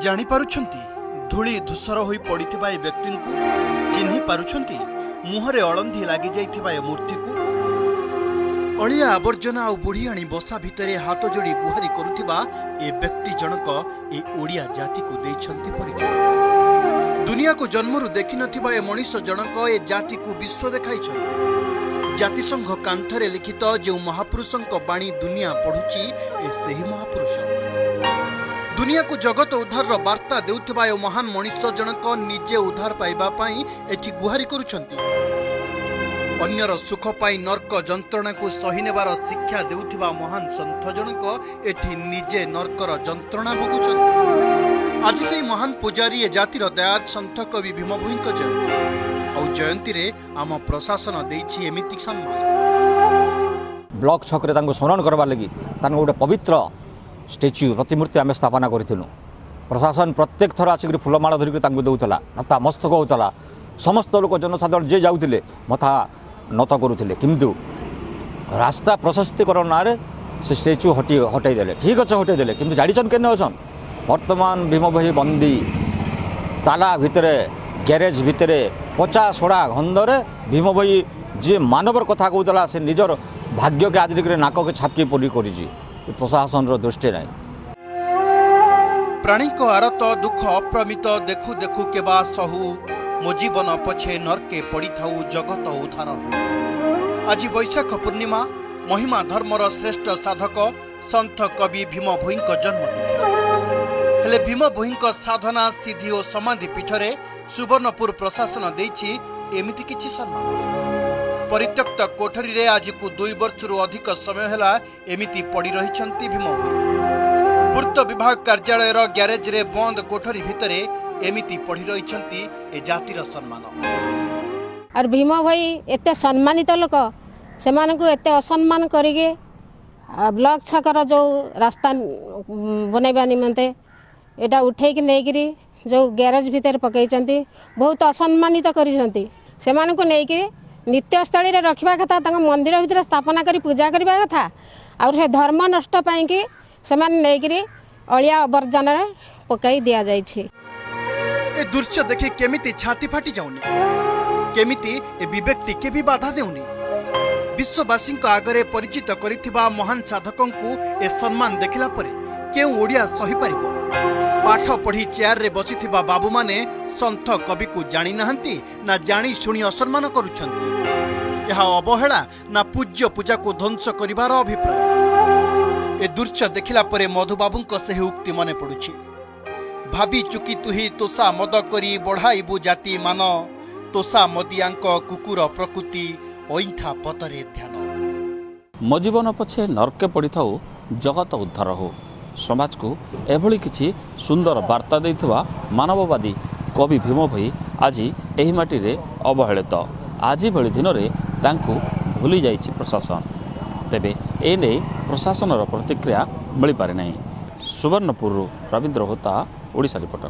जानी पारुछंती धूली धूसर होई पड़िथिबा ए व्यक्ति को चिन्हि पारुछंती मुहरे अळंधी लागि जाइथिबा ए मूर्ति को अलिया आवर्जना आ बुढ़ियाणी बसा भितरे हाथ जोड़ी गुहारी करुथिबा ए व्यक्ति जनक ए ओडिया जाति को देइछंती परिचय। दुनिया को जन्मरु देखि नथिबा ए मनीष जनक ए जाति को विश्व देखाइछंती। जातिसंघ कांथरे लिखित जो महापुरुषंक बाणी दुनिया पढ़ुची ए सेही महापुरुष। दुनिया को जगत उद्धार वार्ता देउथिबा ए महान मनीष जनक निजे उद्धार पाइबा पई एठी गुहारी करुछंती। अन्यर सुख पाई नर्क जंत्रणा को सही नेबार शिक्षा देउथिबा महान संत जनक एठी निजे नर्कर जंत्रणा भोगुछंती। आज से महान पुजारी ए जातिर दयाद संत कवि भीमभोईंक जयंती और जयंती रे आम प्रशासन देइछि एमिति सम्मान। ब्लॉक छकरे तांको स्मरण करबा लगी तांको गोटे पवित्र स्टैच्यू प्रतिमूर्ति आम स्थापना करिथिलु। प्रशासन प्रत्येक थर आसिक फुलमाला धरिक तांको दउतला नता मस्तक होतला। समस्त लोक जनसाधारण जे जाउथिले मथा नत करुथिले किंतु रास्ता प्रशस्तीकरण नारे से स्टैच्यू हटाई देले। ठीक अच्छे हटाई देले किंतु जानिछन केने अछन वर्तमान भीमभोई बंदी ताला भितरे गैरेज भितरे पचा सोड़ा गंधरे भीमभोई जी मानवर कथा कहूला से निजर भाग्य के आज नाक के छापकी पड़ी कर प्रशासन दृष्टि ना। प्राणी को आरत दुख अप्रमित देखु देखु केबा सहु मो जीवन पछे नरके पड़ी थाऊ जगत उद्धार हो। आज वैशाख पूर्णिमा महिमा धर्मर श्रेष्ठ साधक संत कवि भीमभोईंक जन्मतिथि। हेले भीमभोईंक साधना सिद्धि और समाधि पीठरे सुवर्णपुर प्रशासन देइछि एमिति किछि सम्मान। परित्यक्त कोठरी रे आज को 2 वर्षरु अधिक समय हैला एमिति पड़ी रहिछंती भीमभोई। पूर्त विभाग कार्यालय रो गैरेज रे बंद कोठरी भितरे एमिति पढ़ी रहिछंती ए जातिर सम्मान। और भीमभोई एते सम्मानित लोक से मानकु एते असम्मान करिगे ब्लॉक छकर जो रास्ता बनैबा निमंते एटा उठे कि नेगिरी जो गैरेज भीतर पकईचंती बहुत असम्मानित करिसंती। से मानकु नेगिरी नित्यस्थली रे रखिबा कथा तांग मंदिर भीतर स्थापना करी पूजा करबा कथा और से धर्म नष्ट पाई कि से मान नेगिरी अलिया अवर्जना पकई दिया जाइछि। ए दृश्य देखि केमिति छाती फाटी जाउनी केमिति ए विवेकटी के भी बाधा देउनी। विश्ववासी आगरे परिचित करिथिबा महान साधकं को ए सम्मान देखिला परे केउ ओडिया सही परिबो। पाठ पढ़ी चेयर रे बसिथिबा बाबू माने संत कवि को जानी नहंती ना जानी सुनी असम्मान करूछंती। यह अवहेला ना पूज्य पूजा को ध्वंस करिवार अभिप्राय। ए दृश्य देखिला परे मधुबाबूंक सेही उक्ति मने पडुछि। भाभी चुकी तुही तोषा मद करी बढ़ाइबु जाति मान तोषा मदियांक कुकुर प्रकृति ओइंठा पतरे ध्यान। मो जीवन पछे नरके पड़ी थाऊ जगत उद्धार हो। समाज को एभली किछि सुंदर वार्ता देइथवा मानववादी कवि भीमभोई आज एही माटी रे अवहेलित। आज भली दिन रे तांकु भूली जाइछि प्रशासन। तेबे ए नै प्रशासनर प्रतिक्रिया मिल पारे नहीं। सुवर्णपुर रवींद्र होता ओडिशा रिपोर्टर।